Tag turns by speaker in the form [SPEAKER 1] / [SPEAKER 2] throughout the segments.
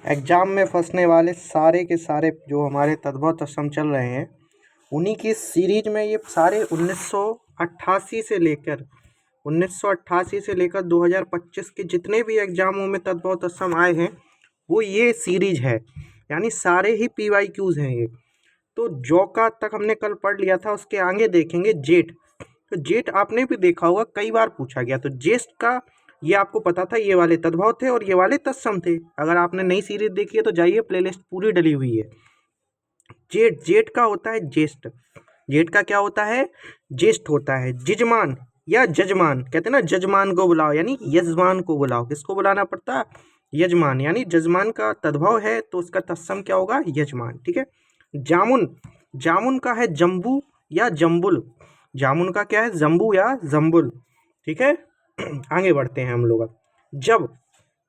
[SPEAKER 1] Exam में फंसने वाले सारे के सारे जो हमारे तद्भव तत्सम चल रहे हैं, उन्हीं की सीरीज में ये सारे 1988 से लेकर 2025 के जितने भी एग्ज़ामों में तद्भव तत्सम आए हैं, वो ये सीरीज है। यानी सारे ही PYQs हैं ये। तो जौ का तक हमने कल पढ़ लिया था, उसके आगे देखेंगे जेठ। तो जेठ आपने भी देखा होगा, कई बार पूछा गया। तो जेठ का ये आपको पता था, ये वाले तद्भव थे और ये वाले तत्सम थे। अगर आपने नई सीरीज देखी है तो जाइए, प्लेलिस्ट पूरी डली हुई है। जेठ, जेठ का होता है ज्येष्ठ। जेठ का क्या होता है? ज्येष्ठ होता है। जजमान या जजमान, कहते हैं ना, जजमान को बुलाओ, यानी यजमान को बुलाओ। किसको बुलाना पड़ता है? यजमान। यानी जजमान का तद्भव है तो उसका तत्सम क्या होगा? यजमान। ठीक है। जामुन, जामुन का है जम्बू या जम्बुल। जामुन का क्या है? जम्बू या जम्बुल। ठीक है। आगे बढ़ते हैं हम लोग अब। जब,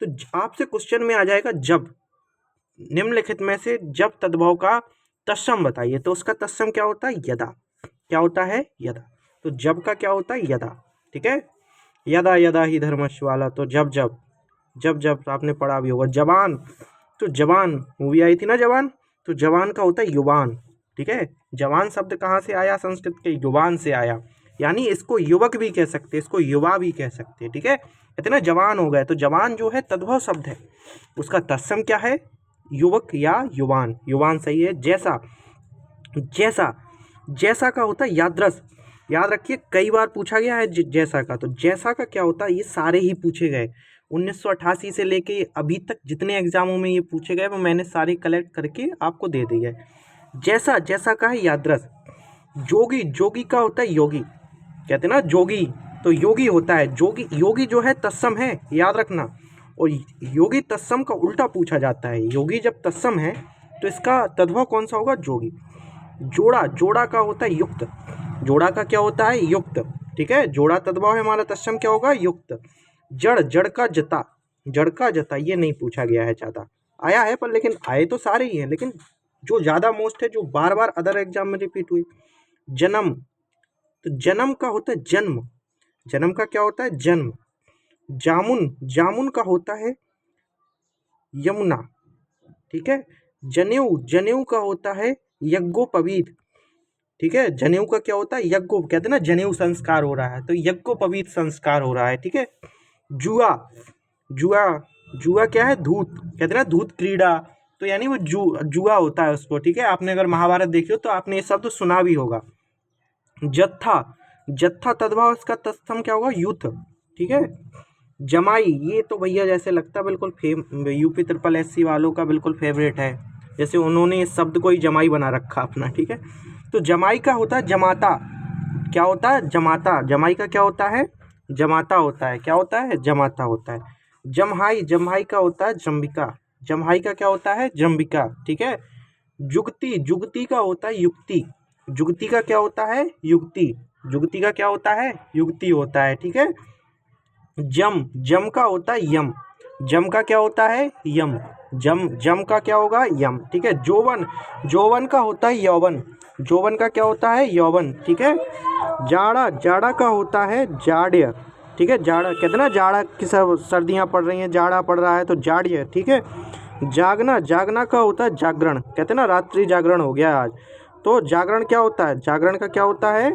[SPEAKER 1] तो आपसे क्वेश्चन में आ जाएगा जब, निम्नलिखित में से जब तद्भव का तत्सम बताइए। तो उसका तत्सम क्या होता है? यदा। क्या होता है? यदा। तो जब का क्या होता है? यदा। ठीक है। यदा यदा ही धर्मश्वाला, तो जब जब, जब जब आपने पढ़ा भी होगा। जवान, तो जवान मूवी आई थी ना, जवान। तो जवान का होता है युवान। ठीक है। जवान शब्द कहाँ से आया? संस्कृत के युवान से आया। यानी इसको युवक भी कह सकते, इसको युवा भी कह सकते। ठीक है। कहते ना जवान हो गए, तो जवान जो है तद्भव शब्द है, उसका तत्सम क्या है? युवक या युवान। युवान सही है। जैसा, जैसा, जैसा का होता है यादरस। याद रखिए, कई बार पूछा गया है जैसा का। तो जैसा का क्या होता है? ये सारे ही पूछे गए 1988 से लेके अभी तक जितने एग्जामों में ये पूछे गए, वो मैंने सारे कलेक्ट करके आपको दे दिए है। जैसा, जैसा का है यादरस। जोगी, जोगी का होता है योगी। कहते ना जोगी, तो योगी होता है। जोगी, योगी जो है तत्सम है, याद रखना। और योगी तत्सम का उल्टा पूछा जाता है। योगी जब तत्सम है तो इसका तद्भव कौन सा होगा? जोगी। जोड़ा, जोड़ा का होता है युक्त। जोड़ा का क्या होता है? युक्त। ठीक है। जोड़ा तद्भव है हमारा, तत्सम क्या होगा? युक्त। जड़, जड़ का जता। जड़ का जता ये नहीं पूछा गया है, ज़्यादा आया है पर, लेकिन आए तो सारे ही हैं, लेकिन जो ज़्यादा मोस्ट है, जो बार बार अदर एग्जाम में रिपीट हुई। जन्म, तो जन्म का होता है जन्म। जन्म का क्या होता है? जन्म। जामुन, जामुन का होता है यमुना। ठीक है। जनेऊ, जनेऊ का होता है यज्ञोपवीत। ठीक है। जनेऊ का क्या होता है? यज्ञ, कहते हैं ना जनेऊ संस्कार हो रहा है, तो यज्ञोपवीत संस्कार हो रहा है। ठीक है। जुआ, जुआ, जुआ क्या है? धूत। कहते हैं ना धूत क्रीड़ा, तो यानी वो जुआ होता है उसको। ठीक है। आपने अगर महाभारत देखी हो तो आपने ये शब्द सुना भी होगा। जत्था, जत्था तद्भव, इसका तत्सम क्या होगा? यूथ। ठीक है। जमाई, ये तो भैया जैसे लगता है बिल्कुल UP SSC वालों का बिल्कुल फेवरेट है, जैसे उन्होंने इस शब्द को ही जमाई बना रखा अपना। ठीक है। तो जमाई का होता है जमाता। क्या होता है? जमाता। जमाई का क्या होता है? जमाता होता है। क्या होता है? जमाता होता है। जम्हाई, जम्हाई का होता है जम्बिका। जम्हाई का क्या होता है? जम्बिका। ठीक है। जुगती, जुगती का होता है युक्ति। जुगती का क्या होता है? युक्ति। जुगती का क्या होता है? युक्ति होता है। ठीक है। जम, जम का होता है यम। जम का क्या होता है? यम। जम, जम का क्या होगा? यम। ठीक है। जोवन, जोवन का होता है यौवन। जोवन का क्या होता है? यौवन। ठीक है। जाड़ा, जाड़ा का होता है जाड्य। ठीक है। जाड़ा, कहते ना जाड़ा की सब सर्दियाँ पड़ रही हैं, जाड़ा पड़ रहा है, तो जाड्य। ठीक है। जागना, जागना का होता है जागरण। कहते ना रात्रि जागरण हो गया आज, तो जागरण क्या होता है? जागरण का क्या होता है?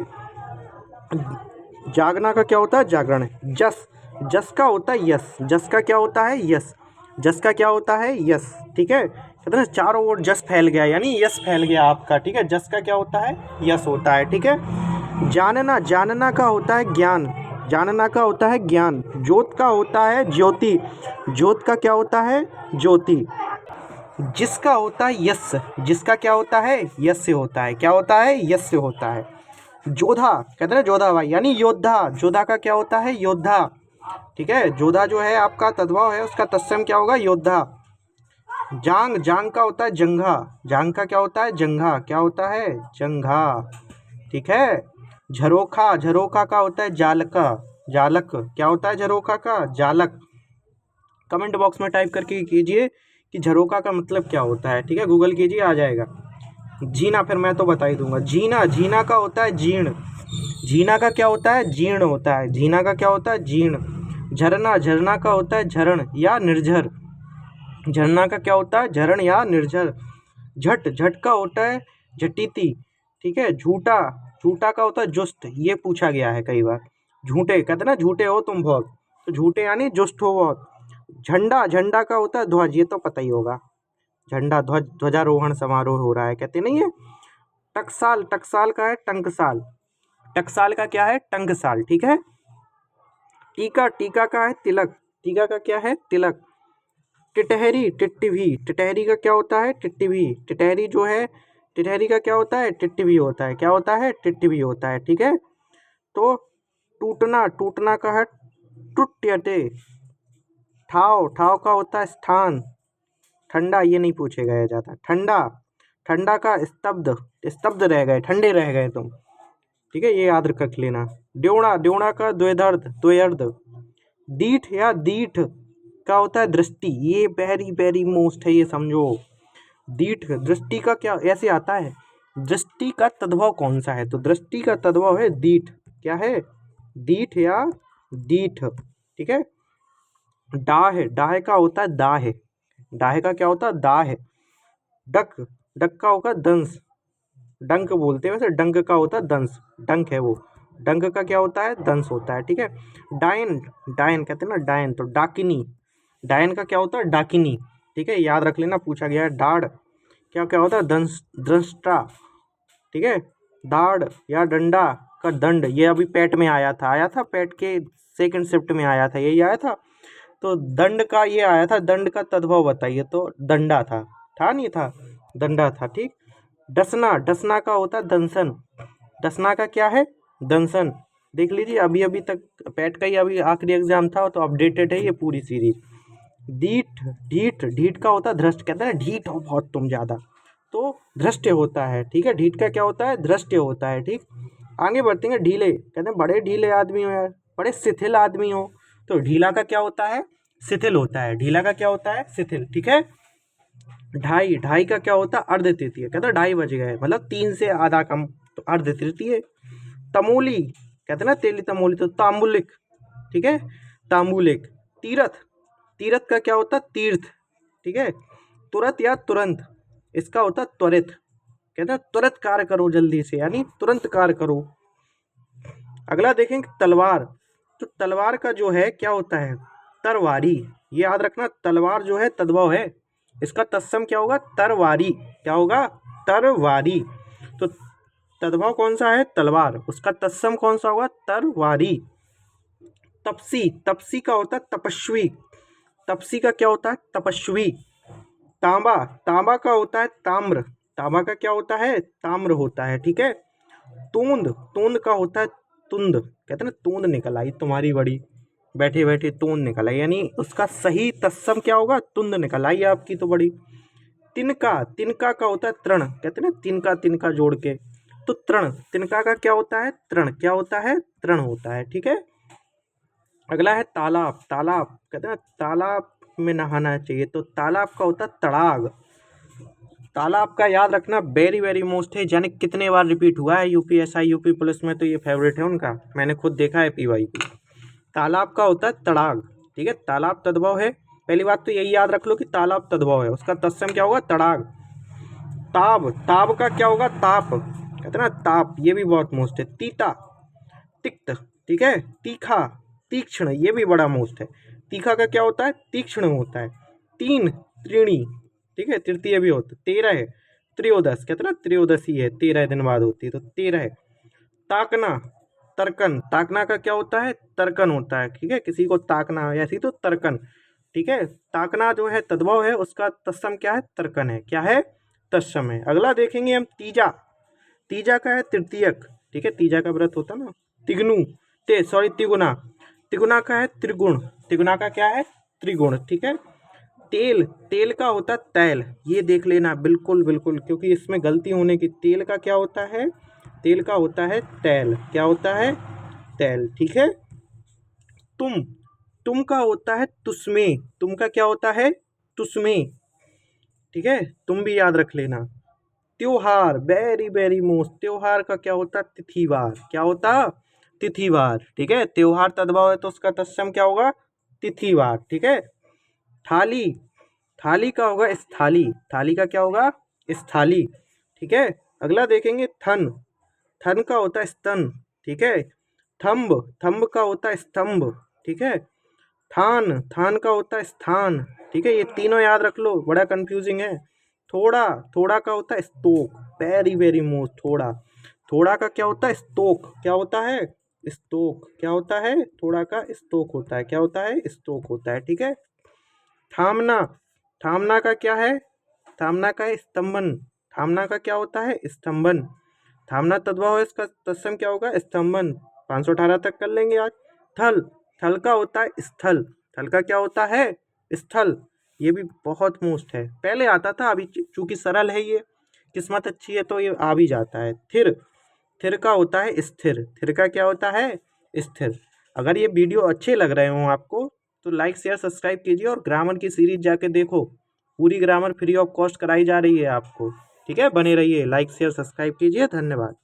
[SPEAKER 1] जागना का क्या होता है? जागरण। जस, जस का होता है यस। जस का क्या होता है? यस। जस का क्या होता है? यस। ठीक है। कहते हैं चारों ओर जस फैल गया, यानी यस फैल गया आपका। ठीक है। जस का क्या होता है? यस होता है। ठीक है। जानना, जानना का होता है ज्ञान। जानना का होता है ज्ञान। ज्योत का होता है ज्योति। ज्योत का क्या होता है? ज्योति। जिसका होता है यस। जिसका क्या होता है? यस से होता है। क्या होता है? यस से होता है। जोधा, कहते हैं ना जोधा भाई, यानी योद्धा। जोधा का क्या होता है? योद्धा। ठीक है। जोधा जो है आपका तद्भव है, उसका तत्सम क्या होगा? योद्धा। जांग, जांग का होता है जंघा। जांग का क्या होता है? जंघा। क्या होता है? जंघा। ठीक है। झरोखा, झरोखा का होता है जालका। जालक। क्या होता है झरोखा का? जालक। कमेंट बॉक्स में टाइप करके कीजिए कि झरोखा का मतलब क्या होता है। ठीक है। गूगल कीजिए, आ जाएगा। जीना, फिर मैं तो बता ही दूंगा। जीना, जीना का होता है जीर्ण। जीना का क्या होता है? जीर्ण होता है। जीना का क्या होता है? जीर्ण। झरना, झरना का होता है झरण या निर्झर। झरना का क्या होता है? झरण या निर्झर। झट, झट का होता है झटिति, ठीक है। झूठा, झूठा का होता है जुस्त, ये पूछा गया है कई बार। झूठे कहते ना, झूठे हो तुम बहुत, तो झूठे यानी जुस्त हो बहुत। झंडा, झंडा का होता है ध्वज, ये तो पता ही होगा। झंडा, ध्वज, ध्वजारोहण समारोह हो रहा है, कहते नहीं है। टकसाल, टकसाल का है टंकसाल, टकसाल का क्या है? टंकसाल, ठीक है। टीका, टीका का है तिलक, टीका का क्या है? तिलक। टिटहरी, टिटवी, टिटहरी का क्या होता है? टिटवी, टिटहरी जो है, टिटहरी का क्या होता है? टिटवी होता है। क्या होता है? टिटवी होता है, ठीक है। तो टूटना, टूटना का है टुट्यते। ठाव, ठाव का होता है स्थान। ठंडा, ये नहीं पूछे गए जाता। ठंडा, ठंडा का स्तब्ध, स्तब्ध रह गए, ठंडे रह गए तुम, ठीक है, ये याद रख लेना। ड्योढ़ा, ड्योढ़ा का द्व्यर्ध, द्व्यर्ध। दीठ या दीठ का होता है दृष्टि, ये वेरी वेरी मोस्ट है, ये समझो। दीठ, दृष्टि का क्या ऐसे आता है? दृष्टि का तद्भव कौन सा है? तो दृष्टि का तद्भव है दीठ। क्या है? दीठ या दीठ, ठीक है। डाह, डाह का होता है दाह, डाह का क्या होता है? दाह। डक, डक का होगा दंश, डंक बोलते हैं वैसे, डंक का होता है दंश, डंक है वो, डंक का क्या होता है? दंश होता है, ठीक है। डायन, डायन कहते हैं ना डायन, तो डाकिनी, डायन का क्या होता है? डाकिनी, ठीक है, याद रख लेना, पूछा गया है। दाढ़, क्या क्या होता है? दंश, दृष्टा, ठीक है। दाढ़ या डंडा का दंड, ये अभी पेट में आया था, आया था पेट के सेकंड शिफ्ट में आया था, यही आया था। तो दंड का ये आया था, दंड का तद्भव बताइए, तो दंडा था नहीं था, दंडा था, ठीक। डसना, डसना का होता है दंसन, डसना का क्या है? दंसन। देख लीजिए, अभी अभी तक पेट का ही अभी आखिरी एग्जाम था, तो अपडेटेड है ये पूरी सीरीज। डीठ, ढीठ, ढीठ का होता है धृष्ट, कहते हैं ढीठ हो बहुत तुम ज़्यादा, तो धृष्ट होता है, ठीक है। ढीठ का क्या होता है? धृष्ट होता है, ठीक। आगे बढ़ते हैं। ढीले, कहते हैं बड़े ढीले आदमी हो यार, बड़े शिथिल आदमी हो, तो ढीला का क्या होता है? शिथिल होता है। ढीला का क्या होता है? शिथिल, ठीक है। ढाई, ढाई का क्या होता है? अर्ध तृतीय, कहते हैं 2:30 बज गए, मतलब 3 से आधा कम, तो अर्ध तृतीय। तमोली, कहते हैं ना तेली तमोली, तो तांबुलिक, ठीक है, तांबुलिक। तीरथ, तीरथ का क्या होता है? तीर्थ, ठीक है। तुरत या तुरंत, इसका होता है त्वरित, कहते हैं तुरंत कार्य करो जल्दी से, यानी तुरंत कार्य करो। अगला देखेंगे तलवार, तो तलवार का जो है क्या होता है? तरवारी, ये याद रखना, तलवार जो है तद्भव है, इसका तत्सम क्या होगा? तरवारी, क्या होगा? तरवारी। तो तद्भव कौन सा है? तलवार, उसका तत्सम कौन सा होगा? तरवारी। तपसी, तपसी का होता है तपस्वी, तपसी का क्या होता है? तपस्वी। तांबा, तांबा का होता है ताम्र, तांबा का क्या होता है? ताम्र होता है, ठीक है। तूंद, तूंद का होता है तुंद, कहते हैं ना तूंद निकल आई तुम्हारी बड़ी, बैठे बैठे तूंद निकल आई, यानी उसका सही तत्सम क्या होगा? तुंद निकल आई आपकी तो बड़ी। तिनका, तिनका का होता है तृण, कहते हैं ना तिनका तिनका जोड़ के, तो तृण, तिनका का क्या होता है? तृण, क्या होता है? तृण होता है, ठीक है। अगला है तालाब, तालाब कहते हैं ना तालाब में नहाना चाहिए, तो तालाब का होता है तड़ाग। तालाब का याद रखना, वेरी वेरी मोस्ट है, जाने कितने बार रिपीट हुआ है यूपीएसआई यूपी पुलिस में, तो ये फेवरेट है उनका, मैंने खुद देखा है पीवाईक्यू। तालाब का होता है तड़ाग, ठीक है, तालाब तद्भव है, पहली बात तो यही याद रख लो कि तालाब तद्भव है, उसका तत्सम क्या होगा? तड़ाग। ताब, ताब का क्या होगा? ताप, कहते हैं ना ताप, ये भी बहुत मोस्ट है। तीता, तिक्त, ठीक है। तीखा, तीक्ष्ण, ये भी बड़ा मोस्ट है। तीखा का क्या होता है? तीक्ष्ण होता है। तीन, त्रीणी, ठीक है, तृतीय भी होता है। 13 है, त्रयोदश, कहते हैं ना त्रयोदशी है, 13 दिन बाद होती है, तो 13 है। ताकना, तर्कन, ताकना का क्या होता है? तर्कन होता है, ठीक है, किसी को ताकना ऐसी तो तर्कन, ठीक है। ताकना जो है तद्भव है, उसका तत्सम क्या है? तर्कन है, क्या है? तत्सम है। अगला देखेंगे हम तीजा, तीजा का है तृतीयक, ठीक है, तीजा का व्रत होता है ना। तिगनु, तिगुना, तिगुना का है त्रिगुण, तिगुना का क्या है? त्रिगुण, ठीक है। तेल, तेल का होता है तैल, ये देख लेना बिल्कुल बिल्कुल, क्योंकि इसमें गलती होने की। तेल का क्या होता है? तेल का होता है तैल, क्या होता है? तैल, ठीक है। तुम, तुम का होता है तुस्मे, तुम का क्या होता है? तुस्मे, ठीक है, तुम भी याद रख लेना। त्योहार, वेरी वेरी मोस्ट, त्योहार का क्या होता? तिथिवार, क्या होता? तिथिवार, ठीक है, त्योहार तद्भव है, तो उसका तत्सम क्या होगा? तिथिवार, ठीक है। थाली, थाली का होगा स्थाली, थाली का क्या होगा स्थाली। ठीक है, अगला देखेंगे थन, थन का होता है स्तन। ठीक है, थंब, थंब का होता है स्तंभ। ठीक है, थान, थान का होता है स्थान। ठीक है, ये तीनों याद रख लो, बड़ा कंफ्यूजिंग है। थोड़ा, थोड़ा का होता है स्तोक, वेरी वेरी मोस्ट थोड़ा। थोड़ा का क्या होता है स्तोक, क्या होता है स्तोक, क्या होता है थोड़ा का स्तोक होता है, क्या होता है स्तोक होता है। ठीक है, थामना, थामना का क्या है, थामना का है स्तंभन, थामना का क्या होता है स्तंभन। थामना तद्भव है, इसका तत्सम क्या होगा स्तंभन। 518 तक कर लेंगे आज। थल, थल का होता है स्थल, थल का क्या होता है स्थल। ये भी बहुत मोस्ट है, पहले आता था, अभी चूंकि सरल है ये, किस्मत अच्छी है तो ये आ भी जाता है। थिर, थिर का होता है स्थिर, थिर का क्या होता है स्थिर। अगर ये वीडियो अच्छे लग रहे हों आपको तो लाइक शेयर सब्सक्राइब कीजिए और ग्रामर की सीरीज जाके देखो, पूरी ग्रामर फ्री ऑफ कॉस्ट कराई जा रही है आपको। ठीक है, बने रहिए, लाइक शेयर सब्सक्राइब कीजिए, धन्यवाद।